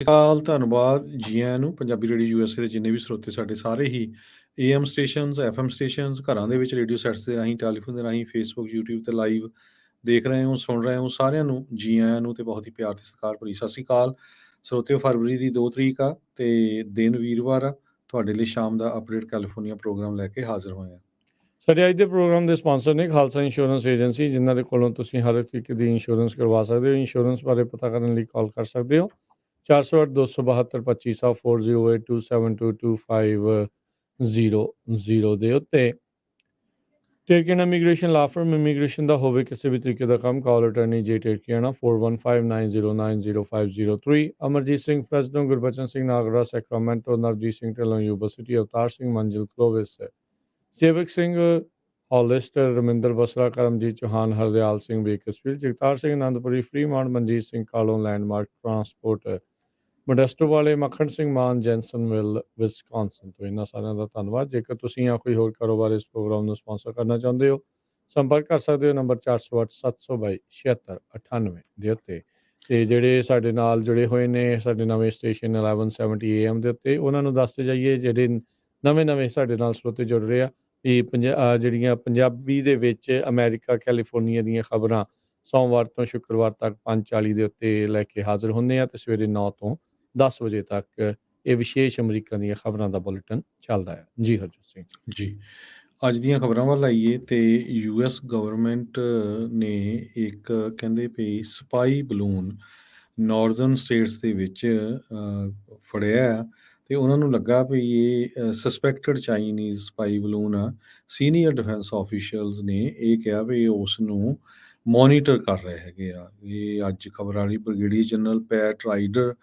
ਅਕਾਲ, ਧੰਨਵਾਦ। ਜੀ ਆਇਆਂ ਨੂੰ। ਪੰਜਾਬੀ ਰੇਡੀਓ ਯੂਐਸਏ ਦੇ ਜਿੰਨੇ ਵੀ ਸਰੋਤੇ ਸਾਡੇ ਸਾਰੇ ਹੀ ਏਐਮ ਸਟੇਸ਼ਨਸ, ਐਫਐਮ ਸਟੇਸ਼ਨਸ, ਘਰਾਂ ਦੇ ਵਿੱਚ ਰੇਡੀਓ ਸੈਟਸ ਦੇ ਰਾਹੀਂ, ਟੈਲੀਫੋਨ ਦੇ ਰਾਹੀਂ, ਫੇਸਬੁੱਕ, ਯੂਟਿਊਬ ਤੇ ਲਾਈਵ ਦੇਖ ਰਹੇ ਹੋ, ਸੁਣ ਰਹੇ ਹੋ, ਸਾਰਿਆਂ ਨੂੰ ਜੀ ਆਇਆਂ ਨੂੰ ਤੇ ਬਹੁਤ ਹੀ ਪਿਆਰ ਤੇ ਸਤਿਕਾਰ ਭਰੀ ਸਤਿ ਸ਼੍ਰੀ ਅਕਾਲ। ਸਰੋਤਿਓ, ਫਰਵਰੀ ਦੀ 2 ਤਰੀਕ ਆ ਤੇ ਦਿਨ ਵੀਰਵਾਰ ਆ। ਤੁਹਾਡੇ ਲਈ ਸ਼ਾਮ ਦਾ ਅਪਡੇਟ ਕੈਲੀਫੋਰਨੀਆ ਪ੍ਰੋਗਰਾਮ ਲੈ ਕੇ ਹਾਜ਼ਰ ਹੋਏ ਹਾਂ। ਸਾਡੇ ਅੱਜ ਦੇ ਪ੍ਰੋਗਰਾਮ ਦੇ ਸਪਾਂਸਰ ਨੇ ਖਾਲਸਾ ਇੰਸ਼ੋਰੈਂਸ ਏਜੰਸੀ, ਜਿਨ੍ਹਾਂ ਦੇ ਕੋਲੋਂ ਤੁਸੀਂ ਹਰ ਇੱਕ ਤਰੀਕੇ ਦੀ ਇੰਸ਼ੋਰੈਂਸ ਕਰਵਾ ਸਕਦੇ ਹੋ। ਇੰਸ਼ੋਰੈਂਸ ਬਾਰੇ ਪਤਾ ਕਰਨ ਲਈ ਕਾਲ ਕਰ ਸਕਦੇ ਹੋ 408 272 2500 408 272 2500 ਦੇ ਉੱਤੇ। ਟੇਕਨ ਇਮੀਗ੍ਰੇਸ਼ਨ ਲਾ ਫਰਮ ਇਮੀਗ੍ਰੇਸ਼ਨ ਦਾ ਹੋਵੇ ਕਿਸੇ ਵੀ ਤਰੀਕੇ ਦਾ ਕੰਮ, ਕਾਲ ਅਟਰਨੀ ਜੇ ਟੇਕਿਆਣਾ 4159090503। Amarjit Singh Fresno, Gurbachan Singh Nagra Sacramento, Navjit Singh Dhillon Yuba City, Avtar Singh Manzil Clovis, Sewak Singh Hollister, Raminder Basra, Karamjit Chauhan, Hardial Singh Bakersfield, Jagtar Singh Anandpuri, Fremont, Manjit Singh Kalon, Landmark Transport, Modesto ਵਾਲੇ, ਮੱਖਣ ਸਿੰਘ ਮਾਨ, ਜੈਨਸਨਵਿਲ, ਵਿਸਕੌਨਸਨ ਤੋਂ। ਇਹਨਾਂ ਸਾਰਿਆਂ ਦਾ ਧੰਨਵਾਦ। ਜੇਕਰ ਤੁਸੀਂ ਜਾਂ ਕੋਈ ਹੋਰ ਕਾਰੋਬਾਰ ਇਸ ਪ੍ਰੋਗਰਾਮ ਨੂੰ ਸਪਾਂਸਰ ਕਰਨਾ ਚਾਹੁੰਦੇ ਹੋ, ਸੰਪਰਕ ਕਰ ਸਕਦੇ ਹੋ ਨੰਬਰ 408 722 7698 ਦੇ ਉੱਤੇ। ਤੇ ਜਿਹੜੇ ਸਾਡੇ ਨਾਲ ਜੁੜੇ ਹੋਏ ਨੇ ਸਾਡੇ ਨਵੇਂ ਸਟੇਸ਼ਨ 1170 AM ਦੇ ਉੱਤੇ, ਉਹਨਾਂ ਨੂੰ ਦੱਸਦੇ ਜਾਈਏ ਜਿਹੜੇ ਨਵੇਂ ਸਾਡੇ ਨਾਲ ਸਰੋਤੇ ਜੁੜ ਰਹੇ ਆ ਵੀ ਜਿਹੜੀਆਂ ਪੰਜਾਬੀ ਦੇ ਵਿੱਚ ਅਮਰੀਕਾ, ਕੈਲੀਫੋਰਨੀਆ ਦੀਆਂ ਖਬਰਾਂ ਸੋਮਵਾਰ ਤੋਂ ਸ਼ੁੱਕਰਵਾਰ ਤੱਕ 5:40 ਦੇ ਉੱਤੇ ਲੈ ਕੇ ਹਾਜ਼ਰ ਹੁੰਦੇ ਆ ਤੇ ਸਵੇਰੇ 9 ਤੋਂ 10 ਵਜੇ ਤੱਕ ਇਹ ਵਿਸ਼ੇਸ਼ ਅਮਰੀਕਾ ਦੀਆਂ ਖਬਰਾਂ ਦਾ ਬੁਲੇਟਿਨ ਚੱਲਦਾ ਹੈ। ਜੀ ਹਰਜੋਤ ਸਿੰਘ ਜੀ, ਅੱਜ ਦੀਆਂ ਖਬਰਾਂ ਵੱਲ ਆਈਏ ਤੇ ਯੂਐਸ ਗਵਰਨਮੈਂਟ ਨੇ ਇੱਕ ਕਹਿੰਦੇ ਵੀ ਸਪਾਈ ਬਲੂਨ ਨਾਰਦਰਨ ਸਟੇਟਸ ਦੇ ਵਿੱਚ ਫੜਿਆ ਤੇ ਉਹਨਾਂ ਨੂੰ ਲੱਗਾ ਵੀ ਇਹ ਸਸਪੈਕਟਡ ਚਾਈਨੀਜ਼ ਸਪਾਈ ਬਲੂਨ ਆ। ਸੀਨੀਅਰ ਡਿਫੈਂਸ ਆਫੀਸ਼ੀਅਲਸ ਨੇ ਇਹ ਕਿਹਾ ਵੀ ਉਸ ਨੂੰ ਮੋਨੀਟਰ ਕਰ ਰਹੇ ਹੈਗੇ ਆ। ਇਹ ਅੱਜ ਖਬਰ ਵਾਲੀ ਬ੍ਰਿਗੇਡੀਅਰ ਜਨਰਲ ਪੈਟ ਰਾਈਡਰ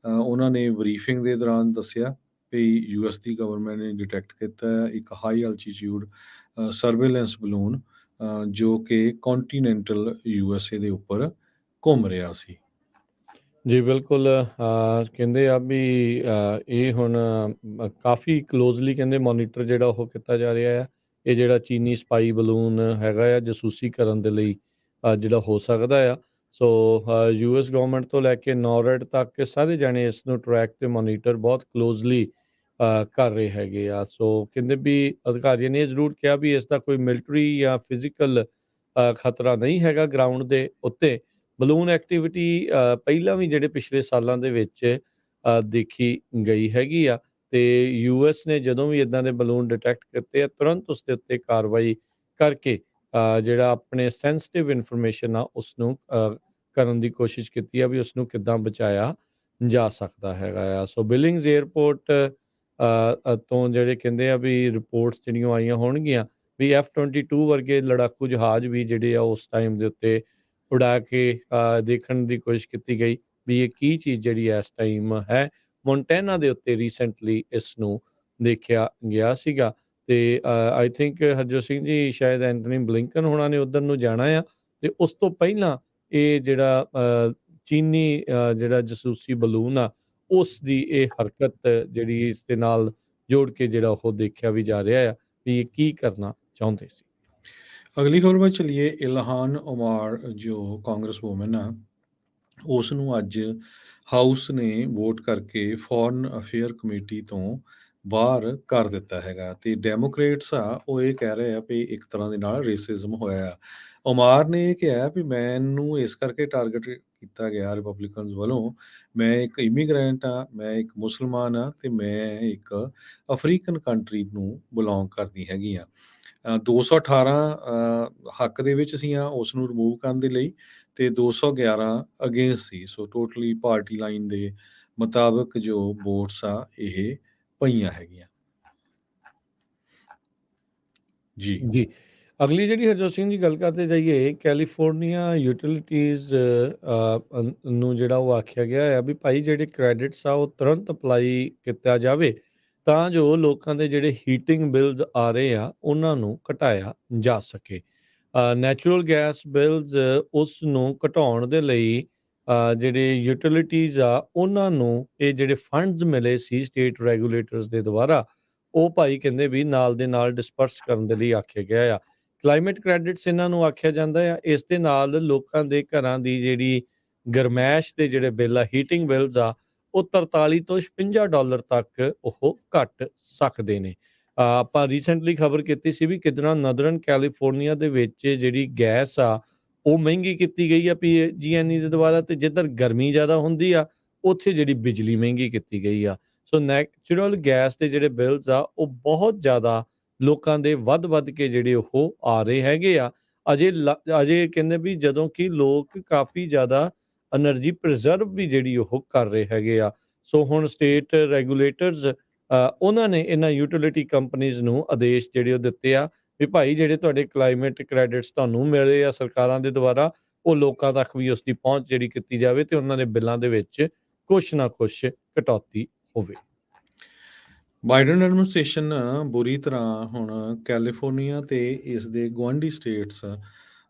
ਉਹਨਾਂ ਨੇ ਬਰੀਫਿੰਗ ਦੇ ਦੌਰਾਨ ਦੱਸਿਆ ਵੀ ਯੂਐਸ ਦੀ ਗਵਰਨਮੈਂਟ ਨੇ ਡਿਟੈਕਟ ਕੀਤਾ ਇੱਕ ਹਾਈ ਅਲਟੀਟਿਊਡ ਸਰਵੇਲੈਂਸ ਬਲੂਨ ਜੋ ਕਿ ਕੰਟੀਨੈਂਟਲ ਯੂਐਸਏ ਦੇ ਉੱਪਰ ਘੁੰਮ ਰਿਹਾ ਸੀ। ਜੀ ਬਿਲਕੁਲ। ਕਹਿੰਦੇ ਆ ਵੀ ਇਹ ਹੁਣ ਕਾਫੀ ਕਲੋਜ਼ਲੀ ਕਹਿੰਦੇ ਮੋਨੀਟਰ ਜਿਹੜਾ ਉਹ ਕੀਤਾ ਜਾ ਰਿਹਾ ਆ। ਇਹ ਜਿਹੜਾ ਚੀਨੀ ਸਪਾਈ ਬਲੂਨ ਹੈਗਾ ਆ ਜਸੂਸੀ ਕਰਨ ਦੇ ਲਈ ਜਿਹੜਾ ਹੋ ਸਕਦਾ ਆ। ਸੋ ਯੂਐਸ ਗਵਰਨਮੈਂਟ ਤੋਂ ਲੈ ਕੇ ਨੌਰਡ ਤੱਕ ਸਾਰੇ ਜਾਣੇ ਇਸ ਨੂੰ ਟਰੈਕ ਤੇ ਮੋਨੀਟਰ ਬਹੁਤ ਕਲੋਜ਼ਲੀ ਕਰ ਰਹੇ ਹੈਗੇ ਆ। ਸੋ ਕਹਿੰਦੇ ਵੀ ਅਧਿਕਾਰੀਆਂ ਨੇ ਇਹ ਜ਼ਰੂਰ ਕਿਹਾ ਵੀ ਇਸ ਦਾ ਕੋਈ ਮਿਲਟਰੀ ਜਾਂ ਫਿਜ਼ੀਕਲ ਖਤਰਾ ਨਹੀਂ ਹੈਗਾ ਗਰਾਊਂਡ ਦੇ ਉੱਤੇ। ਬਲੂਨ ਐਕਟੀਵਿਟੀ ਪਹਿਲਾਂ ਵੀ ਜਿਹੜੇ ਪਿਛਲੇ ਸਾਲਾਂ ਦੇ ਵਿੱਚ ਦੇਖੀ ਗਈ ਹੈਗੀ ਆ ਤੇ ਯੂਐਸ ਨੇ ਜਦੋਂ ਵੀ ਇਦਾਂ ਦੇ ਬਲੂਨ ਡਿਟੈਕਟ ਕੀਤੇ ਆ ਤੁਰੰਤ ਉਸ ਦੇ ਉੱਤੇ ਕਾਰਵਾਈ ਕਰਕੇ ਜਿਹੜਾ ਆਪਣੇ ਸੈਂਸਿਟਿਵ ਇਨਫੋਰਮੇਸ਼ਨ ਆ ਉਸ ਨੂੰ ਕਰਨ ਦੀ ਕੋਸ਼ਿਸ਼ ਕੀਤੀ ਆ ਵੀ ਉਸ ਨੂੰ ਕਿੱਦਾਂ ਬਚਾਇਆ ਜਾ ਸਕਦਾ ਹੈਗਾ ਆ। ਸੋ ਬਿਲਿੰਗਸ ਏਅਰਪੋਰਟ ਤੋਂ ਜਿਹੜੇ ਕਹਿੰਦੇ ਆ ਵੀ ਰਿਪੋਰਟਸ ਜਿਹੜੀਆਂ ਆਈਆਂ ਹੋਣਗੀਆਂ ਵੀ F-22 ਵਰਗੇ ਲੜਾਕੂ ਜਹਾਜ਼ ਵੀ ਜਿਹੜੇ ਆ ਉਸ ਟਾਈਮ ਦੇ ਉੱਤੇ ਉਡਾ ਕੇ ਦੇਖਣ ਦੀ ਕੋਸ਼ਿਸ਼ ਕੀਤੀ ਗਈ ਵੀ ਇਹ ਕੀ ਚੀਜ਼ ਜਿਹੜੀ ਇਸ ਟਾਈਮ ਹੈ। ਮੋਂਟੇਨਾ ਦੇ ਉੱਤੇ ਰੀਸੈਂਟਲੀ ਇਸ ਨੂੰ ਦੇਖਿਆ ਗਿਆ ਸੀਗਾ ਤੇ ਆਈ ਥਿੰਕ ਹਰਜੋਤ ਸਿੰਘ ਜੀ ਸ਼ਾਇਦ ਐਂਟਨੀ ਬਲਿੰਕਨ ਹੋਣਾ ਨੇ ਉੱਧਰ ਨੂੰ ਜਾਣਾ ਆ ਤੇ ਉਸ ਤੋਂ ਪਹਿਲਾਂ ਇਹ ਜਿਹੜਾ ਚੀਨੀ ਜਿਹੜਾ ਜਸੂਸੀ ਬਲੂਨ ਆ ਉਸ ਦੀ ਇਹ ਹਰਕਤ ਜਿਹੜੀ ਇਸ ਦੇ ਨਾਲ ਜੋੜ ਕੇ ਜਿਹੜਾ ਉਹ ਦੇਖਿਆ ਵੀ ਜਾ ਰਿਹਾ ਆ ਵੀ ਇਹ ਕੀ ਕਰਨਾ ਚਾਹੁੰਦੇ ਸੀ। ਅਗਲੀ ਖਬਰ ਵੱਲ ਚਲੀਏ। ਇਲਹਾਨ ਉਮਾਰ ਜੋ ਕਾਂਗਰਸ ਵੂਮਨ ਆ ਉਸ ਨੂੰ ਅੱਜ ਹਾਊਸ ਨੇ ਵੋਟ ਕਰਕੇ ਫੋਰਨ ਅਫੇਅਰ ਕਮੇਟੀ ਤੋਂ ਬਾਹਰ ਕਰ ਦਿੱਤਾ ਹੈਗਾ ਤੇ ਡੈਮੋਕ੍ਰੇਟਸ ਆ ਉਹ ਇਹ ਕਹਿ ਰਹੇ ਆ ਵੀ ਇੱਕ ਤਰ੍ਹਾਂ ਦੇ ਨਾਲ ਰੇਸਿਜ਼ਮ ਹੋਇਆ ਆ। ਉਮਾਰ ਨੇ ਇਹ ਕਿਹਾ ਵੀ ਮੈਨੂੰ ਇਸ ਕਰਕੇ ਟਾਰਗੇਟ ਕੀਤਾ ਗਿਆ ਰਿਪਬਲਿਕਨਸ ਵੱਲੋਂ, ਮੈਂ ਇੱਕ ਇਮੀਗ੍ਰੈਂਟ ਆ, ਮੈਂ ਇੱਕ ਮੁਸਲਮਾਨ ਆ ਤੇ ਮੈਂ ਇੱਕ ਅਫਰੀਕਨ ਕੰਟਰੀ ਨੂੰ ਬਿਲੋਂਗ ਕਰਦੀ ਹੈਗੀ ਆ। 218 ਹੱਕ ਦੇ ਵਿੱਚ ਸੀ ਉਸ ਨੂੰ ਰਿਮੂਵ ਕਰਨ ਦੇ ਲਈ ਤੇ 211 ਅਗੇਂਸਟ ਸੀ। ਸੋ ਟੋਟਲੀ ਪਾਰਟੀ ਲਾਈਨ ਦੇ ਮੁਤਾਬਕ ਜੋ ਵੋਟਸ ਆ ਇਹ ਪਈਆਂ ਹੈਗੀਆਂ। ਜੀ ਅਗਲੀ ਜਿਹੜੀ ਹਰਜੋਤ ਸਿੰਘ ਜੀ ਗੱਲ ਕਰਦੇ ਜਾਈਏ ਕੈਲੀਫੋਰਨੀਆ ਯੂਟਿਲਿਟੀਜ਼ ਨੂੰ ਜਿਹੜਾ ਉਹ ਆਖਿਆ ਗਿਆ ਹੈ ਵੀ ਭਾਈ ਜਿਹੜੇ ਕ੍ਰੈਡਿਟਸ ਆ ਉਹ ਤੁਰੰਤ ਅਪਲਾਈ ਕੀਤਾ ਜਾਵੇ ਤਾਂ ਜੋ ਲੋਕਾਂ ਦੇ ਜਿਹੜੇ ਹੀਟਿੰਗ ਬਿਲਸ ਆ ਰਹੇ ਆ ਉਹਨਾਂ ਨੂੰ ਘਟਾਇਆ ਜਾ ਸਕੇ। ਨੈਚੁਰਲ ਗੈਸ ਬਿਲਸ ਉਸ ਨੂੰ ਘਟਾਉਣ ਦੇ ਲਈ ਜਿਹੜੇ ਯੂਟਿਲਿਟੀਜ਼ ਆ ਉਹਨਾਂ ਨੂੰ ਇਹ ਜਿਹੜੇ ਫੰਡਸ ਮਿਲੇ ਸੀ ਸਟੇਟ ਰੈਗੂਲੇਟਰਸ ਦੇ ਦੁਆਰਾ ਉਹ ਭਾਈ ਕਹਿੰਦੇ ਵੀ ਨਾਲ ਦੇ ਨਾਲ ਡਿਸਪਰਸ ਕਰਨ ਦੇ ਲਈ ਆਖਿਆ ਗਿਆ ਆ। ਕਲਾਈਮੇਟ ਕ੍ਰੈਡਿਟਸ ਇਹਨਾਂ ਨੂੰ ਆਖਿਆ ਜਾਂਦਾ ਆ। ਇਸ ਦੇ ਨਾਲ ਲੋਕਾਂ ਦੇ ਘਰਾਂ ਦੀ ਜਿਹੜੀ ਗਰਮੈਸ਼ ਦੇ ਜਿਹੜੇ ਬਿੱਲ ਆ ਹੀਟਿੰਗ ਬਿਲਸ ਆ ਉਹ 43 ਤੋਂ $56 ਤੱਕ ਉਹ ਘੱਟ ਸਕਦੇ ਨੇ। ਆਪਾਂ ਰੀਸੈਂਟਲੀ ਖਬਰ ਕੀਤੀ ਸੀ ਵੀ ਕਿੱਦਾਂ ਨਦਰਨ ਕੈਲੀਫੋਰਨੀਆ ਦੇ ਵਿੱਚ ਜਿਹੜੀ ਗੈਸ ਆ, ਉਹ ਮਹਿੰਗੀ ਕੀਤੀ ਗਈ ਆ PG&E ਦੇ ਦੁਆਰਾ, ਤੇ ਜਿੱਧਰ ਗਰਮੀ ਜ਼ਿਆਦਾ ਹੁੰਦੀ ਆ, ਉੱਥੇ ਜਿਹੜੀ ਬਿਜਲੀ ਮਹਿੰਗੀ ਕੀਤੀ ਗਈ ਆ। ਸੋ ਨੈਚੁਰਲ ਗੈਸ ਦੇ ਜਿਹੜੇ ਬਿੱਲਸ ਆ, ਉਹ ਬਹੁਤ ਜ਼ਿਆਦਾ ਲੋਕਾਂ ਦੇ ਵੱਧ-ਵੱਧ ਕੇ ਜਿਹੜੇ ਉਹ ਆ ਰਹੇ ਹੈਗੇ ਆ। ਅਜੇ ਕਹਿੰਦੇ ਵੀ ਜਦੋਂ ਕਿ ਲੋਕ ਕਾਫੀ ਜ਼ਿਆਦਾ ਐਨਰਜੀ ਪ੍ਰੀਜ਼ਰਵ ਵੀ ਜਿਹੜੀ ਉਹ ਕਰ ਰਹੇ ਹੈਗੇ ਆ। ਸੋ ਹੁਣ ਸਟੇਟ ਰੈਗੂਲੇਟਰਸ ਉਹਨਾਂ ਨੇ ਇਹਨਾਂ ਯੂਟਿਲਿਟੀ ਕੰਪਨੀਜ਼ ਨੂੰ ਆਦੇਸ਼ ਜਿਹੜੇ ਉਹ ਦਿੱਤੇ ਆ ਵੀ ਭਾਈ ਜਿਹੜੇ ਤੁਹਾਡੇ ਕਲਾਈਮੇਟ ਕ੍ਰੈਡਿਟਸ ਤੁਹਾਨੂੰ ਮਿਲ ਰਹੇ ਆ ਸਰਕਾਰਾਂ ਦੇ ਦੁਆਰਾ, ਉਹ ਲੋਕਾਂ ਤੱਕ ਵੀ ਉਸਦੀ ਪਹੁੰਚ ਜਿਹੜੀ ਕੀਤੀ ਜਾਵੇ ਤੇ ਉਹਨਾਂ ਦੇ ਬਿੱਲਾਂ ਦੇ ਵਿੱਚ ਕੁਛ ਨਾ ਕੁਛ ਕਟੌਤੀ ਹੋਵੇ। ਬਾਈਡਨ ਐਡਮਿਨਿਸਟ੍ਰੇਸ਼ਨ ਬੁਰੀ ਤਰ੍ਹਾਂ ਹੁਣ ਕੈਲੀਫੋਰਨੀਆ ਤੇ ਇਸ ਦੇ ਗੁਆਂਢੀ ਸਟੇਟਸ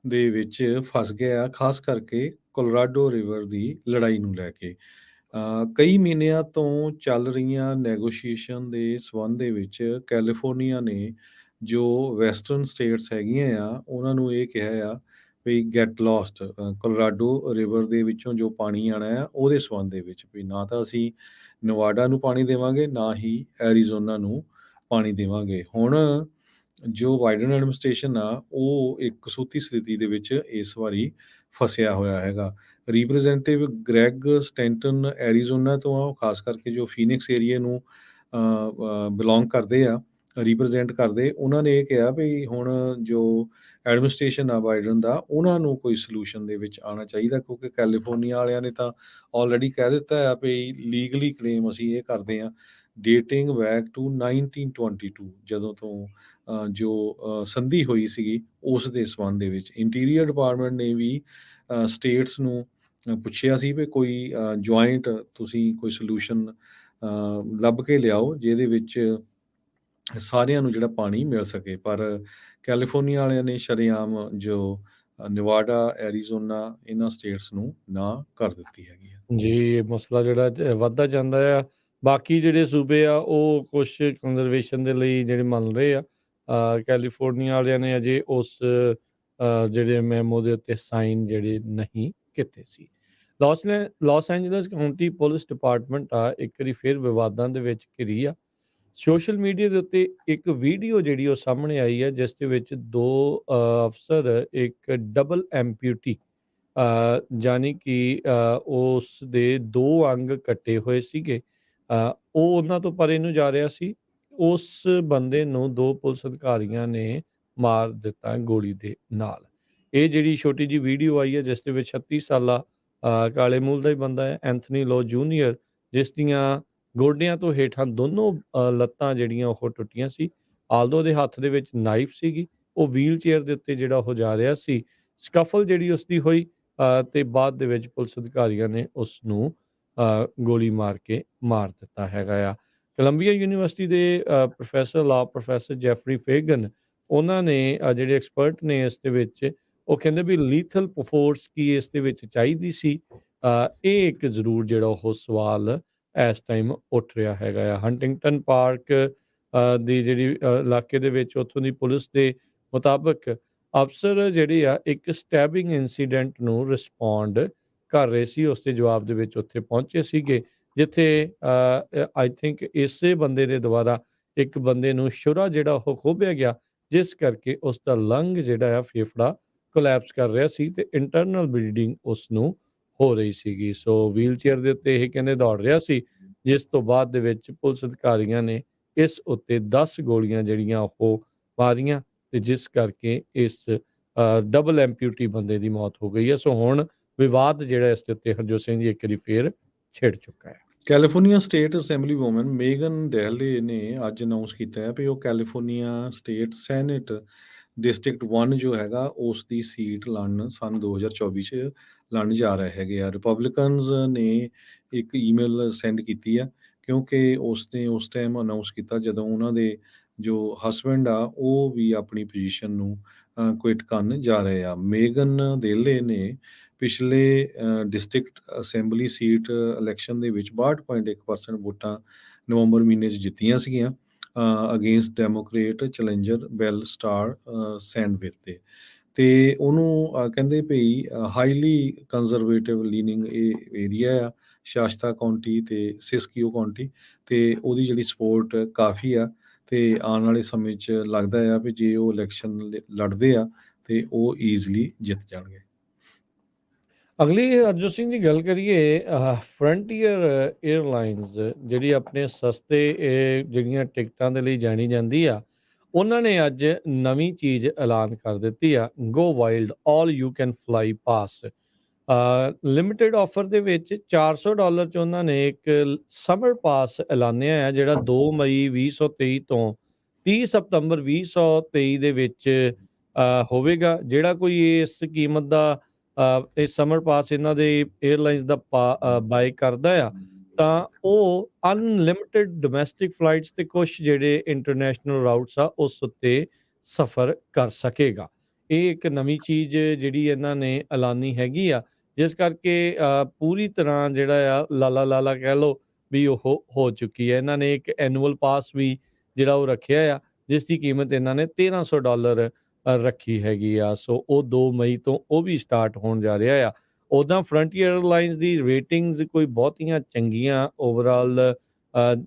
ਦੇ ਵਿੱਚ ਫਸ ਗਿਆ, ਖਾਸ ਕਰਕੇ ਕੋਲੋਰਾਡੋ ਰਿਵਰ ਦੀ ਲੜਾਈ ਨੂੰ ਲੈ ਕੇ। ਕਈ ਮਹੀਨਿਆਂ ਤੋਂ ਚੱਲ ਰਹੀਆਂ ਨੈਗੋਸ਼ੀਏਸ਼ਨ ਦੇ ਸੰਬੰਧ ਦੇ ਵਿੱਚ ਕੈਲੀਫੋਰਨੀਆ ਨੇ ਜੋ ਵੈਸਟਰਨ ਸਟੇਟਸ ਹੈਗੀਆਂ ਆ, ਉਹਨਾਂ ਨੂੰ ਇਹ ਕਿਹਾ ਆ we get lost, Colorado river ਦੇ ਵਿੱਚੋਂ ਜੋ ਪਾਣੀ ਆਉਣਾ ਆ ਉਹਦੇ ਸੰਬੰਧ ਦੇ ਵਿੱਚ, ਵੀ ਨਾ ਤਾਂ ਅਸੀਂ ਨਵਾਡਾ ਨੂੰ ਪਾਣੀ ਦੇਵਾਂਗੇ, ਨਾ ਹੀ ਐਰੀਜ਼ੋਨਾ ਨੂੰ ਪਾਣੀ ਦੇਵਾਂਗੇ। ਹੁਣ ਜੋ ਬਾਈਡਨ ਐਡਮਿਨਿਸਟ੍ਰੇਸ਼ਨ ਆ, ਉਹ ਇੱਕ ਕਸੂਤੀ ਸਥਿਤੀ ਦੇ ਵਿੱਚ ਇਸ ਵਾਰੀ ਫਸਿਆ ਹੋਇਆ ਹੈਗਾ। ਰਿਪਰੈਜ਼ੈਂਟੇਟਿਵ ਗ੍ਰੈਗ ਸਟੈਂਟਨ ਐਰੀਜ਼ੋਨਾ ਤੋਂ ਆ, ਉਹ ਖਾਸ ਕਰਕੇ ਜੋ ਫੀਨਿਕਸ ਏਰੀਏ ਨੂੰ ਬਿਲੋਂਗ ਕਰਦੇ ਆ, ਰਿਪਰੈਜ਼ੈਂਟ ਕਰਦੇ। ਉਹਨਾਂ ਨੇ ਇਹ ਕਿਹਾ ਵੀ ਹੁਣ ਜੋ ਐਡਮਿਨਿਸਟ੍ਰੇਸ਼ਨ ਆ ਬਾਈਡਨ ਦਾ, ਉਹਨਾਂ ਨੂੰ ਕੋਈ ਸੋਲੂਸ਼ਨ ਦੇ ਵਿੱਚ ਆਉਣਾ ਚਾਹੀਦਾ, ਕਿਉਂਕਿ ਕੈਲੀਫੋਰਨੀਆ ਵਾਲਿਆਂ ਨੇ ਤਾਂ ਆਲਰੇਡੀ ਕਹਿ ਦਿੱਤਾ ਆ ਵੀ ਲੀਗਲੀ ਕਲੇਮ ਅਸੀਂ ਇਹ ਕਰਦੇ ਹਾਂ ਡੇਟਿੰਗ ਬੈਕ ਟੂ 1922, ਜਦੋਂ ਤੋਂ ਜੋ ਸੰਧੀ ਹੋਈ ਸੀਗੀ ਉਸ ਦੇ ਸੰਬੰਧ ਦੇ ਵਿੱਚ। ਇੰਟੀਰੀਅਰ ਡਿਪਾਰਟਮੈਂਟ ਨੇ ਵੀ ਸਟੇਟਸ ਨੂੰ ਪੁੱਛਿਆ ਸੀ ਵੀ ਕੋਈ ਜੁਆਇੰਟ ਤੁਸੀਂ ਕੋਈ ਸੋਲੂਸ਼ਨ ਲੱਭ ਕੇ ਲਿਆਓ ਜਿਹਦੇ ਵਿੱਚ ਸਾਰਿਆਂ ਨੂੰ ਜਿਹੜਾ ਪਾਣੀ ਮਿਲ ਸਕੇ। ਪਰ ਕੈਲੀਫੋਰਨੀਆ ਵਾਲਿਆਂ ਨੇ ਸ਼ਰੇਆਮ ਜੋ ਨਵਾਡਾ, ਐਰੀਜ਼ੋਨਾ, ਇਹਨਾਂ ਸਟੇਟਸ ਨੂੰ ਨਾ ਕਰ ਦਿੱਤੀ ਹੈਗੀ ਆ। ਜੀ, ਇਹ ਮਸਲਾ ਜਿਹੜਾ ਵੱਧਦਾ ਜਾਂਦਾ ਆ। ਬਾਕੀ ਜਿਹੜੇ ਸੂਬੇ ਆ ਉਹ ਕੁਛ ਕੰਜ਼ਰਵੇਸ਼ਨ ਦੇ ਲਈ ਜਿਹੜੇ ਮੰਨ ਰਹੇ ਆ। ਕੈਲੀਫੋਰਨੀਆ ਵਾਲਿਆਂ ਨੇ ਅਜੇ ਉਸ ਜਿਹੜੇ ਮੈਮੋ ਦੇ ਉੱਤੇ ਸਾਈਨ ਜਿਹੜੇ ਨਹੀਂ ਕੀਤੇ ਸੀ। Los Angeles county police department ਆ ਇੱਕ ਵਾਰੀ ਫਿਰ ਵਿਵਾਦਾਂ ਦੇ ਵਿੱਚ ਘਿਰੀ ਆ। ਸੋਸ਼ਲ ਮੀਡੀਆ ਦੇ ਉੱਤੇ ਇੱਕ ਵੀਡੀਓ ਜਿਹੜੀ ਉਹ ਸਾਹਮਣੇ ਆਈ ਹੈ ਜਿਸ ਦੇ ਵਿੱਚ ਦੋ ਅਫਸਰ ਇੱਕ ਡਬਲ ਐਮਪਿਊਟੀ ਜਾਣੀ ਕਿ ਉਸ ਦੇ ਦੋ ਅੰਗ ਕੱਟੇ ਹੋਏ ਸੀਗੇ। ਉਹ ਉਹਨਾਂ ਤੋਂ ਪਰੇ ਨੂੰ ਜਾ ਰਿਹਾ ਸੀ। ਉਸ ਬੰਦੇ ਨੂੰ ਦੋ ਪੁਲਿਸ ਅਧਿਕਾਰੀਆਂ ਨੇ ਮਾਰ ਦਿੱਤਾ ਗੋਲੀ ਦੇ ਨਾਲ। ਇਹ ਜਿਹੜੀ ਛੋਟੀ ਜਿਹੀ ਵੀਡੀਓ ਆਈ ਹੈ ਜਿਸ ਦੇ ਵਿੱਚ 36 ਸਾਲਾ ਕਾਲੇ ਮੂਲ ਦਾ ਹੀ ਬੰਦਾ ਹੈ, ਐਂਥਨੀ ਲੋ ਜੂਨੀਅਰ, ਜਿਸ ਦੀਆਂ ਗੋਡਿਆਂ ਤੋਂ ਹੇਠਾਂ ਦੋਨੋਂ ਲੱਤਾਂ ਜਿਹੜੀਆਂ ਉਹ ਟੁੱਟੀਆਂ ਸੀ। ਆਲਦੋ ਦੇ ਹੱਥ ਦੇ ਵਿੱਚ ਨਾਈਫ ਸੀਗੀ। ਉਹ ਵੀਲ ਚੇਅਰ ਦੇ ਉੱਤੇ ਜਿਹੜਾ ਉਹ ਜਾ ਰਿਹਾ ਸੀ। ਸਕਫਲ ਜਿਹੜੀ ਉਸਦੀ ਹੋਈ ਤੇ ਬਾਅਦ ਦੇ ਵਿੱਚ ਪੁਲਿਸ ਅਧਿਕਾਰੀਆਂ ਨੇ ਉਸ ਨੂੰ ਗੋਲੀ ਮਾਰ ਕੇ ਮਾਰ ਦਿੱਤਾ ਹੈਗਾ ਆ। ਕੋਲੰਬੀਆ ਯੂਨੀਵਰਸਿਟੀ ਦੇ ਪ੍ਰੋਫੈਸਰ ਜੈਫਰੀ ਫੇਗਨ, ਉਹਨਾਂ ਨੇ ਜਿਹੜੇ ਐਕਸਪਰਟ ਨੇ ਇਸ ਦੇ ਵਿੱਚ, ਉਹ ਕਹਿੰਦੇ ਵੀ ਲੀਥਲ ਫੋਰਸ ਕੀ ਇਸ ਦੇ ਵਿੱਚ ਚਾਹੀਦੀ ਸੀ। ਇਹ ਇੱਕ ਜ਼ਰੂਰ ਜਿਹੜਾ ਉਹ ਸਵਾਲ ਇਸ ਟਾਈਮ ਉੱਠ ਰਿਹਾ ਹੈਗਾ ਆ। ਹੰਟਿੰਗਟਨ ਪਾਰਕ ਦੀ ਜਿਹੜੀ ਇਲਾਕੇ ਦੇ ਵਿੱਚ ਉੱਥੋਂ ਦੀ ਪੁਲਿਸ ਦੇ ਮੁਤਾਬਕ ਅਫਸਰ ਜਿਹੜੇ ਆ ਇੱਕ ਸਟੈਬਿੰਗ ਇਨਸੀਡੈਂਟ ਨੂੰ ਰਿਸਪੌਂਡ ਕਰ ਰਹੇ ਸੀ। ਉਸ ਦੇ ਜਵਾਬ ਦੇ ਵਿੱਚ ਉੱਥੇ ਪਹੁੰਚੇ ਸੀਗੇ ਜਿੱਥੇ ਆਈ ਥਿੰਕ ਇਸੇ ਬੰਦੇ ਦੇ ਦੁਆਰਾ ਇੱਕ ਬੰਦੇ ਨੂੰ ਸ਼ੁਰਾ ਜਿਹੜਾ ਉਹ ਖੋਭਿਆ ਗਿਆ, ਜਿਸ ਕਰਕੇ ਉਸ ਦਾ ਲੰਗ ਜਿਹੜਾ ਆ ਫੇਫੜਾ ਕੋਲੈਪਸ ਕਰ ਰਿਹਾ ਸੀ ਤੇ ਇੰਟਰਨਲ ਬਲੀਡਿੰਗ ਉਸ ਨੂੰ ਹੋ ਰਹੀ ਸੀਗੀ। ਸੋ ਵੀਲ ਚੇਅਰ ਦੇ ਉੱਤੇ ਇਹ ਕਹਿੰਦੇ ਦੌੜ ਰਿਹਾ ਸੀ, ਜਿਸ ਤੋਂ ਬਾਅਦ ਦੇ ਵਿੱਚ ਪੁਲਿਸ ਅਧਿਕਾਰੀਆਂ ਨੇ ਇਸ ਉੱਤੇ 10 ਗੋਲੀਆਂ ਜਿਹੜੀਆਂ ਉਹ ਮਾਰੀਆਂ ਤੇ ਜਿਸ ਕਰਕੇ ਇਸ ਡਬਲ ਐਮਪਿਊਟੀ ਬੰਦੇ ਦੀ ਮੌਤ ਹੋ ਗਈ ਹੈ। ਸੋ ਹੁਣ ਵਿਵਾਦ ਜਿਹੜਾ ਇਸ ਦੇ ਉੱਤੇ ਹਰਜੋਤ ਸਿੰਘ ਜੀ ਇੱਕ ਵਾਰੀ ਫੇਰ ਛਿੜ ਚੁੱਕਾ ਹੈ। California state assembly woman Megan Dahle ਨੇ ਅੱਜ ਅਨਾਉਂਸ ਕੀਤਾ ਹੈ ਵੀ ਉਹ ਕੈਲੀਫੋਰਨੀਆ ਸਟੇਟ ਸੈਨੇਟ ਡਿਸਟ੍ਰਿਕਟ 1 ਜੋ ਹੈਗਾ ਉਸ ਦੀ ਸੀਟ ਲੜਨ ਸੰਨ 2024 'ਚ ਲੜਨ ਜਾ ਰਹੇ ਹੈਗੇ ਆ। ਰਿਪਬਲਿਕਨਸ ਨੇ ਇੱਕ ਈਮੇਲ ਸੈਂਡ ਕੀਤੀ ਆ ਕਿਉਂਕਿ ਉਸਨੇ ਉਸ ਟਾਈਮ ਅਨਾਉਂਸ ਕੀਤਾ ਜਦੋਂ ਉਹਨਾਂ ਦੇ ਜੋ ਹਸਬੈਂਡ ਆ ਉਹ ਵੀ ਆਪਣੀ ਪੋਜੀਸ਼ਨ ਨੂੰ ਕੁਇਟ ਕਰਨ ਜਾ ਰਹੇ ਆ। ਮੇਗਨ ਦਹਿਲੇ ਨੇ ਪਿਛਲੇ ਡਿਸਟ੍ਰਿਕਟ ਅਸੈਂਬਲੀ ਸੀਟ ਇਲੈਕਸ਼ਨ ਦੇ ਵਿੱਚ 62.1% ਵੋਟਾਂ ਨਵੰਬਰ ਮਹੀਨੇ 'ਚ ਜਿੱਤੀਆਂ ਸੀਗੀਆਂ ਅਗੇਂਸਟ ਡੈਮੋਕਰੇਟ ਚੈਲੰਜਰ ਬੈਲ ਸਟਾਰ ਸੈਂਡਵਿਚ ਤੇ ਉਹਨੂੰ ਕਹਿੰਦੇ ਭਈ ਹਾਈਲੀ ਕੰਜ਼ਰਵੇਟਿਵ ਲੀਨਿੰਗ ਇਹ ਏਰੀਆ ਆ ਸ਼ਾਸਤਾ ਕਾਉਂਟੀ ਤੇ ਸਿਸਕੀਓ ਕਾਉਂਟੀ, ਤੇ ਉਹਦੀ ਜਿਹੜੀ ਸਪੋਰਟ ਕਾਫੀ ਆ, ਤੇ ਆਉਣ ਵਾਲੇ ਸਮੇਂ 'ਚ ਲੱਗਦਾ ਆ ਵੀ ਜੇ ਉਹ ਇਲੈਕਸ਼ਨ ਲੜਦੇ ਆ ਤੇ ਉਹ ਈਜ਼ਲੀ ਜਿੱਤ ਜਾਣਗੇ। ਅਗਲੀ ਅਰਜੁਨ ਸਿੰਘ ਦੀ ਗੱਲ ਕਰੀਏ, ਫਰੰਟੀਅਰ 에ਅਰਲਾਈਨਸ ਜਿਹੜੀ ਆਪਣੇ ਸਸਤੇ ਜਿਹੜੀਆਂ ਟਿਕਟਾਂ ਦੇ ਲਈ ਜਾਣੀ ਜਾਂਦੀ ਆ, ਉਹਨਾਂ ਨੇ ਅੱਜ ਨਵੀਂ ਚੀਜ਼ ਐਲਾਨ ਕਰ ਦਿੱਤੀ ਆ, go wild all you can fly pass. Limited offer ਦੇ ਵਿੱਚ $400 'ਚ ਉਹਨਾਂ ਨੇ ਇੱਕ ਸਮਰ ਪਾਸ ਐਲਾਨਿਆ ਆ, ਜਿਹੜਾ 2 ਮਈ 2023 ਤੋਂ 30 ਸਤੰਬਰ 2023 ਦੇ ਵਿੱਚ ਹੋਵੇਗਾ। ਜਿਹੜਾ ਕੋਈ ਇਸ ਕੀਮਤ ਦਾ ਇਹ ਸਮਰ ਪਾਸ ਇਹਨਾਂ ਦੇ 에ਅਰਲਾਈਨਸ ਦਾ ਬਾਏ ਕਰਦਾ ਆ, ਤਾਂ ਉਹ ਅਨਲਿਮਿਟਿਡ ਡੋਮੈਸਟਿਕ ਫਲਾਈਟਸ ਤੇ ਕੁਛ ਜਿਹੜੇ ਇੰਟਰਨੈਸ਼ਨਲ ਰਾਊਟਸ ਆ ਉਸ ਉੱਤੇ ਸਫ਼ਰ ਕਰ ਸਕੇਗਾ। ਇਹ ਇੱਕ ਨਵੀਂ ਚੀਜ਼ ਜਿਹੜੀ ਇਹਨਾਂ ਨੇ ਐਲਾਨੀ ਹੈਗੀ ਆ, ਜਿਸ ਕਰਕੇ ਪੂਰੀ ਤਰ੍ਹਾਂ ਜਿਹੜਾ ਆ ਲਾਲਾ ਕਹਿ ਲਓ ਵੀ ਉਹ ਹੋ ਚੁੱਕੀ ਹੈ। ਇਹਨਾਂ ਨੇ ਇੱਕ ਐਨੂਅਲ ਪਾਸ ਵੀ ਜਿਹੜਾ ਉਹ ਰੱਖਿਆ ਆ, ਜਿਸ ਦੀ ਕੀਮਤ ਇਹਨਾਂ ਨੇ $1300 ਰੱਖੀ ਹੈਗੀ ਆ। ਸੋ ਉਹ 2 ਮਈ ਤੋਂ ਉਹ ਵੀ ਸਟਾਰਟ ਹੋਣ ਜਾ ਰਿਹਾ ਆ। ਉੱਦਾਂ ਫਰੰਟੀਅਰ 에ਅਰਲਾਈਨਸ ਦੀ ਰੇਟਿੰਗਸ ਕੋਈ ਬਹੁਤੀਆਂ ਚੰਗੀਆਂ ਓਵਰਆਲ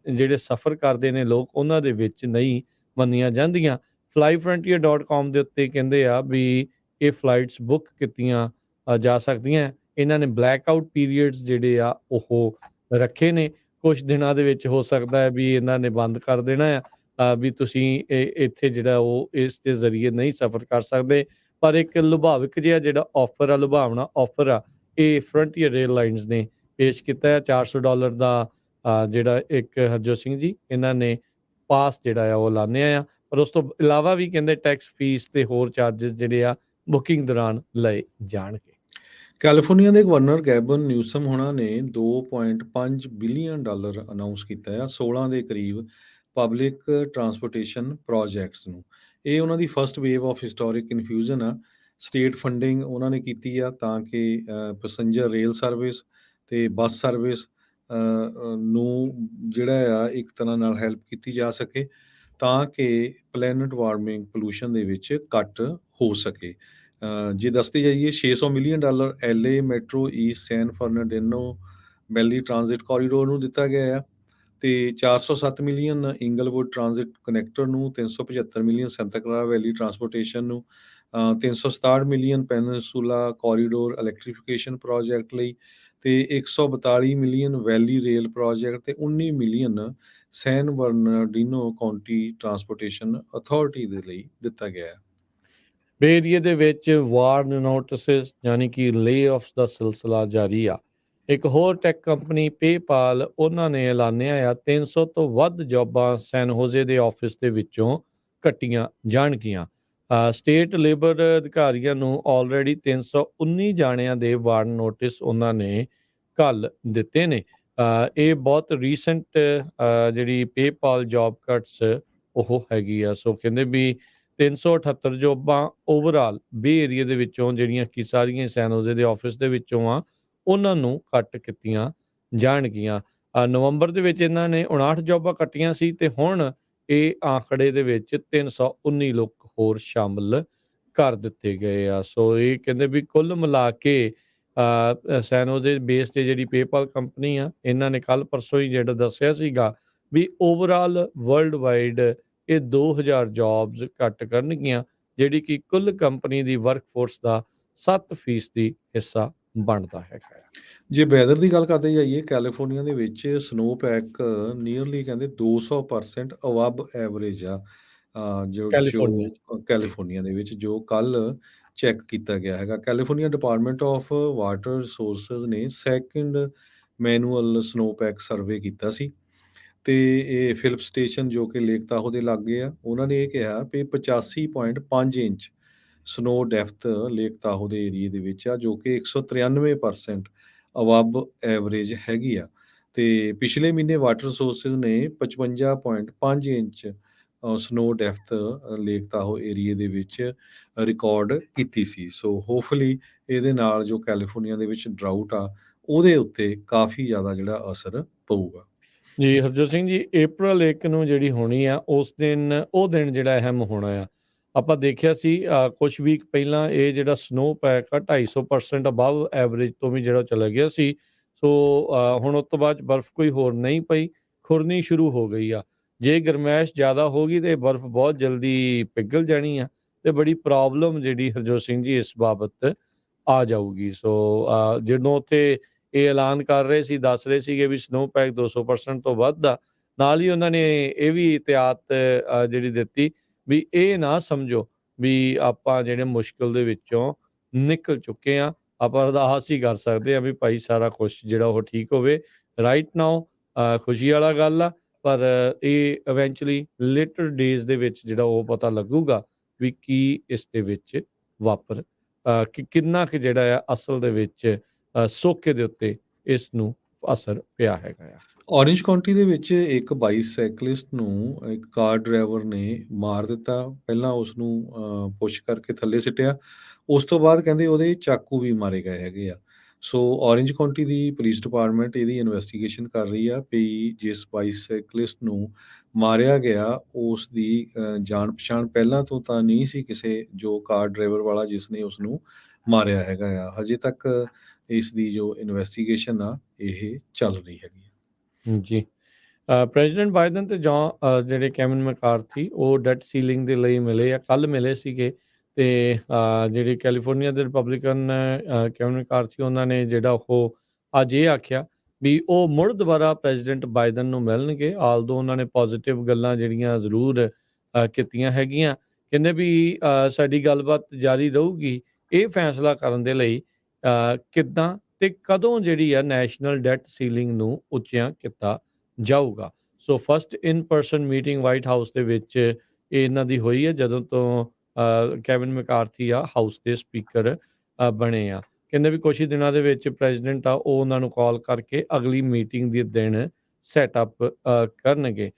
ਜਿਹੜੇ ਸਫ਼ਰ ਕਰਦੇ ਨੇ ਲੋਕ ਉਹਨਾਂ ਦੇ ਵਿੱਚ ਨਹੀਂ ਮੰਨੀਆਂ ਜਾਂਦੀਆਂ। flyfrontier.com ਦੇ ਉੱਤੇ ਕਹਿੰਦੇ ਆ ਵੀ ਇਹ ਫਲਾਈਟਸ ਬੁੱਕ ਕੀਤੀਆਂ ਜਾ ਸਕਦੀਆਂ। ਇਹਨਾਂ ਨੇ ਬਲੈਕ ਆਊਟ ਪੀਰੀਅਡਸ ਜਿਹੜੇ ਆ ਉਹ ਰੱਖੇ ਨੇ। ਕੁਛ ਦਿਨਾਂ ਦੇ ਵਿੱਚ ਹੋ ਸਕਦਾ ਹੈ ਵੀ ਇਹਨਾਂ ਨੇ ਬੰਦ ਕਰ ਦੇਣਾ ਆ, ਵੀ ਤੁਸੀਂ ਇੱਥੇ ਜਿਹੜਾ ਉਹ ਇਸ ਦੇ ਜ਼ਰੀਏ ਨਹੀਂ ਸਫ਼ਰ ਕਰ ਸਕਦੇ। ਪਰ ਇੱਕ ਲੁਭਾਵਕ ਜਿਹਾ ਜਿਹੜਾ ਆਫਰ ਆ, ਲੁਭਾਵਣਾ ਆਫਰ ਆ, ਇਹ ਫਰੰਟੀਅਰ 에ਅਰਲਾਈਨਸ ਨੇ ਪੇਸ਼ ਕੀਤਾ ਹੈ। $400 ਦਾ ਜਿਹੜਾ ਇੱਕ ਹਰਜੋਤ ਸਿੰਘ ਜੀ ਇਹਨਾਂ ਨੇ ਪਾਸ ਜਿਹੜਾ ਆ ਉਹ ਐਲਾਨਿਆ ਆ, ਪਰ ਉਸ ਤੋਂ ਇਲਾਵਾ ਵੀ ਕਹਿੰਦੇ ਟੈਕਸ ਫੀਸ ਤੇ ਹੋਰ ਚਾਰजेस ਜਿਹੜੇ ਆ ਬੁਕਿੰਗ ਦੌਰਾਨ ਲਏ ਜਾਣਗੇ। ਕੈਲੀਫੋਰਨੀਆ ਦੇ ਗਵਰਨਰ ਗੈਬਨ ਨਿਊਸਮ ਹੋਣਾ ਨੇ $2.5 ਬਿਲੀਅਨ ਅਨਾਉਂਸ ਕੀਤਾ ਆ 16 ਦੇ ਕਰੀਬ ਪਬਲਿਕ ਟਰਾਂਸਪੋਰਟੇਸ਼ਨ ਪ੍ਰੋਜੈਕਟਸ ਨੂੰ। ਇਹ ਉਹਨਾਂ ਦੀ first wave of historic infusion ਆ। ਸਟੇਟ ਫੰਡਿੰਗ ਉਹਨਾਂ ਨੇ ਕੀਤੀ ਆ ਤਾਂ ਕਿ ਪੈਸੰਜਰ ਰੇਲ ਸਰਵਿਸ ਤੇ ਬੱਸ ਸਰਵਿਸ ਨੂੰ ਜਿਹੜਾ ਆ ਇੱਕ ਤਰ੍ਹਾਂ ਨਾਲ ਹੈਲਪ ਕੀਤੀ ਜਾ ਸਕੇ, ਤਾਂ ਕਿ ਪਲੈਨਟ ਵਾਰਮਿੰਗ ਪੋਲੂਸ਼ਨ ਦੇ ਵਿੱਚ ਘੱਟ ਹੋ ਸਕੇ। ਜੇ ਦੱਸਦੇ ਜਾਈਏ, $600 ਮਿਲੀਅਨ LA ਮੈਟਰੋ ਈਸਟ ਸੈਨ ਫਰਨਾਂਡਿਨੋ ਵੈਲੀ ਟ੍ਰਾਂਜ਼ਿਟ ਕੋਰੀਡੋਰ ਨੂੰ ਦਿੱਤਾ ਗਿਆ ਆ, ਤੇ 407 ਮਿਲੀਅਨ ਇੰਗਲਵੁੱਡ ਟ੍ਰਾਂਜ਼ਿਟ ਕਨੈਕਟਰ ਨੂੰ, 375 ਮਿਲੀਅਨ ਸੈਂਟਾ ਕਲਾਰਾ ਵੈਲੀ ਟਰਾਂਸਪੋਰਟੇਸ਼ਨ ਨੂੰ, 367 ਮਿਲੀਅਨ ਪੈਨਿਨਸੂਲਾ ਕੋਰੀਡੋਰ ਇਲੈਕਟ੍ਰੀਫਿਕੇਸ਼ਨ ਪ੍ਰੋਜੈਕਟ ਲਈ, ਤੇ 142 ਮਿਲੀਅਨ ਵੈਲੀ ਰੇਲ ਪ੍ਰੋਜੈਕਟ, ਤੇ 19 ਮਿਲੀਅਨ ਸੈਨ ਬਰਨਾਰਡੀਨੋ ਕਾਉਂਟੀ ਟਰਾਂਸਪੋਰਟੇਸ਼ਨ ਅਥਾਰਟੀ ਦੇ ਲਈ ਦਿੱਤਾ ਗਿਆ ਹੈ। ਬੇ ਏਰੀਏ ਦੇ ਵਿੱਚ ਵਾਰਨ ਨੋਟਿਸਿਸ ਯਾਨੀ ਕਿ ਲੇ-ਆਫਸ ਦਾ ਸਿਲਸਿਲਾ ਜਾਰੀ ਆ। ਇੱਕ ਹੋਰ ਟੈਕ ਕੰਪਨੀ ਪੇਪਾਲ, ਉਹਨਾਂ ਨੇ ਐਲਾਨਿਆ ਆ 300 ਤੋਂ ਵੱਧ ਜੌਬਾਂ ਸੈਨ ਹੋਜ਼ੇ ਦੇ ਆਫਿਸ ਦੇ ਵਿੱਚੋਂ ਕੱਟੀਆਂ ਜਾਣਗੀਆਂ। ਸਟੇਟ ਲੇਬਰ ਅਧਿਕਾਰੀਆਂ ਨੂੰ ਆਲਰੇਡੀ 319 ਜਾਣਿਆਂ ਦੇ ਵਾਰਨ ਨੋਟਿਸ ਉਹਨਾਂ ਨੇ ਘੱਲ ਦਿੱਤੇ ਨੇ। ਇਹ ਬਹੁਤ ਰੀਸੈਂਟ ਜਿਹੜੀ ਪੇਪਾਲ ਜੌਬ ਕੱਟਸ ਉਹ ਹੈਗੀ ਆ। ਸੋ ਕਹਿੰਦੇ ਵੀ 378 ਜੌਬਾਂ ਓਵਰਆਲ ਬੇ ਏਰੀਏ ਦੇ ਵਿੱਚੋਂ ਜਿਹੜੀਆਂ ਕਿ ਸਾਰੀਆਂ ਸੈਨ ਹੋਜ਼ੇ ਦੇ ਆਫਿਸ ਦੇ ਵਿੱਚੋਂ ਆ, ਉਹਨਾਂ ਨੂੰ ਕੱਟ ਕੀਤੀਆਂ ਜਾਣਗੀਆਂ। ਨਵੰਬਰ ਦੇ ਵਿੱਚ ਇਹਨਾਂ ਨੇ 59 ਜੌਬਾਂ ਕੱਟੀਆਂ ਸੀ, ਤੇ ਹੁਣ ਇਹ ਆંકੜੇ ਦੇ ਵਿੱਚ 319 ਲੋਕ ਹੋਰ ਸ਼ਾਮਲ ਕਰ ਦਿੱਤੇ ਗਏ ਆ। ਸੋ ਇਹ ਕਹਿੰਦੇ ਵੀ ਕੁੱਲ ਮਿਲਾ ਕੇ ਸੈਨ ਹੋਜ਼ੇ ਬੇਸ ਤੇ ਜਿਹੜੀ ਪੇਪਾਲ ਕੰਪਨੀ ਆ, ਇਹਨਾਂ ਨੇ ਕੱਲ ਪਰਸੋਂ ਹੀ ਜਿਹੜਾ ਦੱਸਿਆ ਸੀਗਾ ਵੀ ਓਵਰਆਲ ਵਰਲਡ ਵਾਈਡ ਇਹ 2000 ਜੌਬਸ ਘੱਟ ਕਰਨਗੀਆਂ, ਜਿਹੜੀ ਕਿ ਕੁੱਲ ਕੰਪਨੀ ਦੀ ਵਰਕਫੋਰਸ ਦਾ 7% ਹਿੱਸਾ ਬਣਦਾ ਹੈਗਾ। ਜੇ ਵੈਦਰ ਦੀ ਗੱਲ ਕਰਦੇ ਜਾਈਏ, ਕੈਲੀਫੋਰਨੀਆ ਦੇ ਵਿੱਚ ਸਨੋ ਪੈਕ ਨੀਅਰਲੀ ਕਹਿੰਦੇ 200% ਅਬਵ ਐਵਰੇਜ ਆ। ਜੋ ਕੈਲੀਫੋਰਨੀਆ ਕੈਲੀਫੋਰਨੀਆ ਦੇ ਵਿੱਚ ਜੋ ਕੱਲ ਚੈੱਕ ਕੀਤਾ ਗਿਆ ਹੈਗਾ। California department of water resources ਨੇ second manual snowpack survey ਕੀਤਾ ਸੀ, ਤੇ ਇਹ ਫਿਲਿਪ ਸਟੇਸ਼ਨ ਜੋ ਕਿ ਲੇਕ ਤਾਹੋ ਦੇ ਲਾਗੇ ਆ, ਉਹਨਾਂ ਨੇ ਇਹ ਕਿਹਾ ਵੀ 85.5 ਇੰਚ ਸਨੋ ਡੈਫਥ ਲੇਕ ਤਾਹੋ ਦੇ ਏਰੀਏ ਦੇ ਵਿੱਚ ਆ, ਜੋ ਕਿ 193% ਅਬਵ ਐਵਰੇਜ ਹੈਗੀ ਆ। ਤੇ ਪਿਛਲੇ ਮਹੀਨੇ ਵਾਟਰ ਰਿਸੋਰਸਿਸ ਨੇ 55.5 ਇੰਚ ਸਨੋ ਡੈਫਥ ਲੇਕ ਤਾਹੋ ਏਰੀਏ ਦੇ ਵਿੱਚ ਰਿਕਾਰਡ ਕੀਤੀ ਸੀ। ਸੋ ਹੋਪਫੁਲੀ ਇਹਦੇ ਨਾਲ ਜੋ ਕੈਲੀਫੋਰਨੀਆ ਦੇ ਵਿੱਚ ਡਰਾਊਟ ਆ, ਉਹਦੇ ਉੱਤੇ ਕਾਫੀ ਜ਼ਿਆਦਾ ਜਿਹੜਾ ਅਸਰ ਪਊਗਾ। ਜੀ ਹਰਜੋਤ ਸਿੰਘ ਜੀ, April 1 ਨੂੰ ਜਿਹੜੀ ਹੋਣੀ ਆ, ਉਸ ਦਿਨ ਉਹ ਦਿਨ ਜਿਹੜਾ ਅਹਿਮ ਹੋਣਾ ਆ। ਆਪਾਂ ਦੇਖਿਆ ਸੀ ਕੁਛ ਵੀਕ ਪਹਿਲਾਂ ਇਹ ਜਿਹੜਾ ਸਨੋ ਪੈਕ ਆ 250% ਅਬਵ ਐਵਰੇਜ ਤੋਂ ਵੀ ਜਿਹੜਾ ਚਲਾ ਗਿਆ ਸੀ। ਸੋ ਹੁਣ ਉਸ ਤੋਂ ਬਾਅਦ ਬਰਫ਼ ਕੋਈ ਹੋਰ ਨਹੀਂ ਪਈ, ਖੁਰਨੀ ਸ਼ੁਰੂ ਹੋ ਗਈ ਆ। ਜੇ ਗਰਮੈਸ਼ ਜ਼ਿਆਦਾ ਹੋ ਗਈ ਤੇ ਬਰਫ਼ ਬਹੁਤ ਜਲਦੀ ਪਿਘਲ ਜਾਣੀ ਆ ਤੇ ਬੜੀ ਪ੍ਰੋਬਲਮ ਜਿਹੜੀ ਹਰਜੋਤ ਸਿੰਘ ਜੀ ਇਸ ਬਾਬਤ ਆ ਜਾਊਗੀ। ਸੋ ਜਦੋਂ ਉੱਥੇ ਇਹ ਐਲਾਨ ਕਰ ਰਹੇ ਸੀ, ਦੱਸ ਰਹੇ ਸੀਗੇ ਵੀ ਸਨੋ ਪੈਕ 200% ਤੋਂ ਵੱਧ ਆ। ਨਾਲ ਹੀ ਉਹਨਾਂ ਨੇ ਇਹ ਵੀ ਇhtiyਾਤ ਜਿਹੜੀ ਦਿੱਤੀ ਵੀ ਇਹ ਨਾ ਸਮਝੋ ਵੀ ਆਪਾਂ ਜਿਹੜੇ ਮੁਸ਼ਕਿਲ ਦੇ ਵਿੱਚੋਂ ਨਿਕਲ ਚੁੱਕੇ ਹਾਂ। ਆਪਾਂ ਅਰਦਾਸ ਹੀ ਕਰ ਸਕਦੇ ਹਾਂ ਵੀ ਭਾਈ ਸਾਰਾ ਕੁਛ ਜਿਹੜਾ ਉਹ ਠੀਕ ਹੋਵੇ। ਰਾਈਟ ਨਾਓ ਖੁਸ਼ੀ ਵਾਲਾ ਗੱਲ ਆ, ਪਰ ਇਹ ਇਵੈਂਚੁਅਲੀ ਲੇਟਰ ਡੇਜ਼ ਦੇ ਵਿੱਚ ਜਿਹੜਾ ਉਹ ਪਤਾ ਲੱਗੂਗਾ ਵੀ ਕੀ ਇਸ ਦੇ ਵਿੱਚ ਵਾਪਰ ਕਿ ਕਿੰਨਾ ਕੁ ਜਿਹੜਾ ਆ ਅਸਲ ਦੇ ਵਿੱਚ ਸੋਕੇ ਦੇ ਉੱਤੇ ਇਸ ਨੂੰ ਅਸਰ ਪਿਆ ਹੈਗਾ ਆ। ਔਰੇਂਜ ਕਾਉਂਟੀ ਦੇ ਵਿੱਚ ਇੱਕ ਬਾਈਸਾਈਕਲਿਸਟ ਨੂੰ ਇੱਕ ਕਾਰ ਡਰਾਈਵਰ ਨੇ ਮਾਰ ਦਿੱਤਾ। ਪਹਿਲਾਂ ਉਸਨੂੰ ਪੁਸ਼ ਕਰਕੇ ਥੱਲੇ ਸਿੱਟਿਆ। ਉਸ ਤੋਂ ਬਾਅਦ ਕਹਿੰਦੇ ਉਹਦੇ ਚਾਕੂ ਵੀ ਮਾਰੇ ਗਏ ਹੈਗੇ ਆ। ਸੋ ਔਰੇਂਜ ਕਾਉਂਟੀ ਦੀ ਪੁਲਿਸ ਡਿਪਾਰਟਮੈਂਟ ਇਹਦੀ ਇਨਵੈਸਟੀਗੇਸ਼ਨ ਕਰ ਰਹੀ ਆ ਵੀ ਜਿਸ ਬਾਈਸਾਈਕਲਿਸਟ ਨੂੰ ਮਾਰਿਆ ਗਿਆ ਉਸ ਦੀ ਜਾਣ ਪਛਾਣ ਪਹਿਲਾਂ ਤੋਂ ਤਾਂ ਨਹੀਂ ਸੀ ਕਿਸੇ ਜੋ ਕਾਰ ਡਰਾਈਵਰ ਵਾਲਾ ਜਿਸ ਨੇ ਉਸਨੂੰ ਮਾਰਿਆ ਹੈਗਾ ਆ। ਹਜੇ ਤੱਕ ਇਸ ਦੀ ਜੋ ਇਨਵੈਸਟੀਗੇਸ਼ਨ ਆ ਇਹ ਚੱਲ ਰਹੀ ਹੈਗੀ ਆ। ਜੀ। ਪ੍ਰੈਜ਼ੀਡੈਂਟ ਬਾਈਡਨ ਤੇ ਜਿਹੜੇ ਕੈਵਿਨ ਮੈਕਾਰਥੀ ਉਹ ਡੈਟ ਸੀਲਿੰਗ ਦੇ ਲਈ ਮਿਲੇ ਆ, ਕੱਲ੍ਹ ਮਿਲੇ ਸੀਗੇ ਤੇ ਜਿਹੜੇ ਕੈਲੀਫੋਰਨੀਆ ਦੇ ਰਿਪਬਲਿਕਨ ਕੈਵਿਨ ਮੈਕਾਰਥੀ ਉਹਨਾਂ ਨੇ ਜਿਹੜਾ ਉਹ ਅੱਜ ਇਹ ਆਖਿਆ ਵੀ ਉਹ ਮੁੜ ਦੁਬਾਰਾ ਪ੍ਰੈਜ਼ੀਡੈਂਟ ਬਾਈਡਨ ਨੂੰ ਮਿਲਣਗੇ। ਆਲਦੋ ਉਹਨਾਂ ਨੇ ਪੋਜ਼ੀਟਿਵ ਗੱਲਾਂ ਜਿਹੜੀਆਂ ਜ਼ਰੂਰ ਕੀਤੀਆਂ ਹੈਗੀਆਂ। ਕਹਿੰਦੇ ਵੀ ਸਾਡੀ ਗੱਲਬਾਤ ਜਾਰੀ ਰਹੂਗੀ ਇਹ ਫੈਸਲਾ ਕਰਨ ਦੇ ਲਈ ਕਿੱਦਾਂ ਤੇ ਕਦੋਂ ਜਿਹੜੀ ਆ ਨੈਸ਼ਨਲ ਡੈਟ ਸੀਲਿੰਗ ਨੂੰ ਉੱਚਿਆਂ ਕੀਤਾ ਜਾਊਗਾ। ਸੋ ਫਸਟ ਇਨ ਪਰਸਨ ਮੀਟਿੰਗ ਵਾਈਟ ਹਾਊਸ ਦੇ ਵਿੱਚ ਇਹ ਇਹਨਾਂ ਦੀ ਹੋਈ ਹੈ ਜਦੋਂ ਤੋਂ ਕੈਵਿਨ ਮੈਕਾਰਥੀ ਆ ਹਾਊਸ ਦੇ ਸਪੀਕਰ ਬਣੇ ਆ। ਕਹਿੰਦੇ ਵੀ ਕੁਛ ਹੀ ਦਿਨਾਂ ਦੇ ਵਿੱਚ ਪ੍ਰੈਜ਼ੀਡੈਂਟ ਆ ਉਹ ਉਹਨਾਂ ਨੂੰ ਕਾਲ ਕਰਕੇ ਅਗਲੀ ਮੀਟਿੰਗ ਦੇ ਦਿਨ ਸੈਟਅਪ ਕਰਨਗੇ।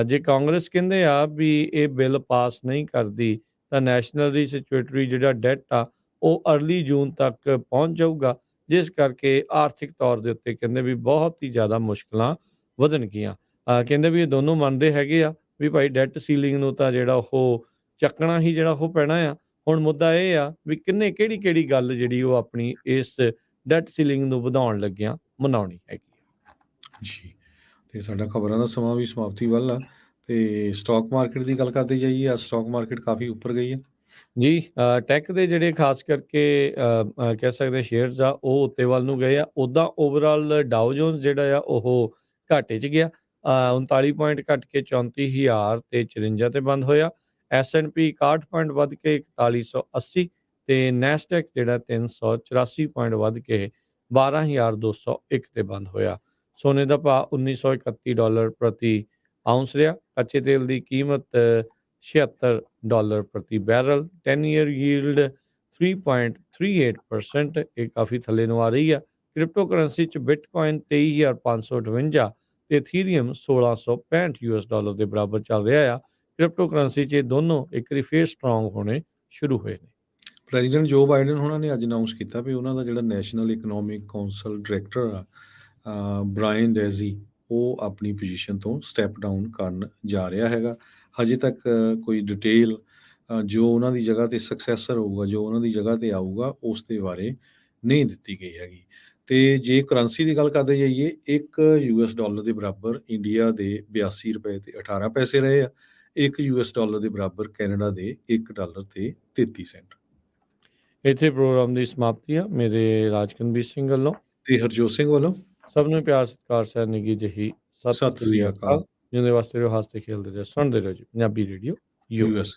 ਜੇ ਕਾਂਗਰਸ ਕਹਿੰਦੇ ਆ ਵੀ ਇਹ ਬਿੱਲ ਪਾਸ ਨਹੀਂ ਕਰਦੀ ਤਾਂ ਨੈਸ਼ਨਲ ਰਿਸਚੁਏਟਰੀ ਜਿਹੜਾ ਡੈਟ ਆ ਉਹ ਅਰਲੀ ਜੂਨ ਤੱਕ ਪਹੁੰਚ ਜਾਊਗਾ, ਜਿਸ ਕਰਕੇ ਆਰਥਿਕ ਤੌਰ ਦੇ ਉੱਤੇ ਕਹਿੰਦੇ ਵੀ ਬਹੁਤ ਹੀ ਜ਼ਿਆਦਾ ਮੁਸ਼ਕਲਾਂ ਵਧਣਗੀਆਂ। ਕਹਿੰਦੇ ਵੀ ਇਹ ਦੋਨੋਂ ਮੰਨਦੇ ਹੈਗੇ ਆ ਵੀ ਭਾਈ ਡੈਟ ਸੀਲਿੰਗ ਨੂੰ ਤਾਂ ਜਿਹੜਾ ਉਹ ਚੱਕਣਾ ਹੀ ਜਿਹੜਾ ਉਹ ਪੈਣਾ ਆ। ਹੁਣ ਮੁੱਦਾ ਇਹ ਆ ਵੀ ਕਿਹੜੀ ਗੱਲ ਜਿਹੜੀ ਉਹ ਆਪਣੀ ਇਸ ਡੈਟ ਸੀਲਿੰਗ ਨੂੰ ਵਧਾਉਣ ਲੱਗਿਆਂ ਮਨਾਉਣੀ ਹੈਗੀ ਆ। ਜੀ, ਤੇ ਸਾਡਾ ਖਬਰਾਂ ਦਾ ਸਮਾਂ ਵੀ ਸਮਾਪਤੀ ਵੱਲ ਆ ਤੇ ਸਟਾਕ ਮਾਰਕੀਟ ਦੀ ਗੱਲ ਕਰਦੇ ਜਾਈਏ। ਅੱਜ ਸਟਾਕ ਮਾਰਕੀਟ ਕਾਫੀ ਉੱਪਰ ਗਈ ਹੈ। ਜੀ, ਟੈਕ ਦੇ ਜਿਹੜੇ ਖਾਸ ਕਰਕੇ ਕਹਿ ਸਕਦੇ ਸ਼ੇਅਰਸ ਆ ਉਹ ਉੱਤੇ ਵੱਲ ਨੂੰ ਗਏ ਆ। ਉੱਦਾਂ ਓਵਰਆਲ ਡਾਓ ਜੋਨਸ ਜਿਹੜਾ ਆ ਉਹ ਘਾਟੇ 'ਚ ਗਿਆ। 39 ਪੁਆਇੰਟ ਘੱਟ ਕੇ 34,054 ਤੇ ਬੰਦ ਹੋਇਆ। S&P 61 ਪੁਆਇੰਟ ਵੱਧ ਕੇ 4180 ਤੇ ਨੈਸਡੈਕ ਜਿਹੜਾ 384 ਪੁਆਇੰਟ ਵੱਧ ਕੇ 12,201 ਤੇ ਬੰਦ ਹੋਇਆ। ਸੋਨੇ ਦਾ ਭਾਅ $1931 ਪ੍ਰਤੀ ਆਉਂਸ ਰਿਹਾ। ਕੱਚੇ ਤੇਲ ਦੀ ਕੀਮਤ $76 ਪ੍ਰਤੀ ਬੈਰਲ। 10 ਈਅਰ ਯੀਲਡ 3.38% ਇਹ ਕਾਫੀ ਥੱਲੇ ਨੂੰ ਆ ਰਹੀ ਆ। ਕ੍ਰਿਪਟੋ ਕਰੰਸੀ 'ਚ ਬਿਟਕੋਇਨ 23,558 ਤੇ ਇਥੀਰੀਅਮ $1665 ਦੇ ਬਰਾਬਰ ਚੱਲ ਰਿਹਾ ਆ। ਕ੍ਰਿਪਟੋ ਕਰੰਸੀ 'ਚ ਇਹ ਦੋਨੋਂ ਇੱਕ ਵਾਰੀ ਫੇਰ ਸਟਰੋਂਗ ਹੋਣੇ ਸ਼ੁਰੂ ਹੋਏ ਨੇ। ਪ੍ਰੈਜ਼ੀਡੈਂਟ ਜੋ ਬਾਈਡਨ ਉਹਨਾਂ ਨੇ ਅੱਜ ਅਨਾਉਂਸ ਕੀਤਾ ਵੀ ਉਹਨਾਂ ਦਾ ਜਿਹੜਾ ਨੈਸ਼ਨਲ ਇਕਨੋਮਿਕ ਕਾਉਂਸਲ ਡਾਇਰੈਕਟਰ ਆ ਬ੍ਰਾਇਨ ਡੈਜ਼ੀ ਉਹ ਆਪਣੀ ਪੋਜੀਸ਼ਨ ਤੋਂ ਸਟੈਪ ਡਾਊਨ ਕਰਨ ਜਾ ਰਿਹਾ ਹੈਗਾ। ਹਜੇ ਤੱਕ ਕੋਈ ਡਿਟੇਲ ਜੋ ਉਹਨਾਂ ਦੀ ਜਗ੍ਹਾ 'ਤੇ ਸਕਸੈਸਰ ਹੋਊਗਾ, ਜੋ ਉਹਨਾਂ ਦੀ ਜਗ੍ਹਾ 'ਤੇ ਆਊਗਾ ਉਸ ਦੇ ਬਾਰੇ ਨਹੀਂ ਦਿੱਤੀ ਗਈ ਹੈਗੀ। ਤੇ ਜੇ ਕਰੰਸੀ ਦੀ ਗੱਲ ਕਰਦੇ ਜਾਈਏ, $1 ਦੇ ਬਰਾਬਰ ਇੰਡੀਆ ਦੇ $82 ਤੇ 18 ਪੈਸੇ ਰਹੇ ਆ। $1 ਦੇ ਬਰਾਬਰ ਕੈਨੇਡਾ ਦੇ $1 ਤੇ 33 ਸੈਂਟ। ਇੱਥੇ ਪ੍ਰੋਗਰਾਮ ਦੀ ਸਮਾਪਤੀ ਆ। ਮੇਰੇ ਰਾਜਕਨਵੀਰ ਸਿੰਘ ਵੱਲੋਂ ਤੇ ਹਰਜੋਤ ਸਿੰਘ ਵੱਲੋਂ ਸਭ ਨੂੰ ਪਿਆਰ ਸਤਿਕਾਰ ਸਹਿ ਨਿੱਘੀ ਜਿਹੀ ਸਤਿ ਸਤਿ ਸ੍ਰੀ ਸ੍ਰੀ ਅਕਾਲ। ਅਕਾਲ। ਜਿਉਂਦੇ ਵਾਸਤੇ ਰਹੋ, ਹੱਸਦੇ ਖੇਲਦੇ ਰਹੋ, ਸੁਣਦੇ ਰਹੋ ਜੀ ਪੰਜਾਬੀ ਰੇਡੀਓ ਯੂ। US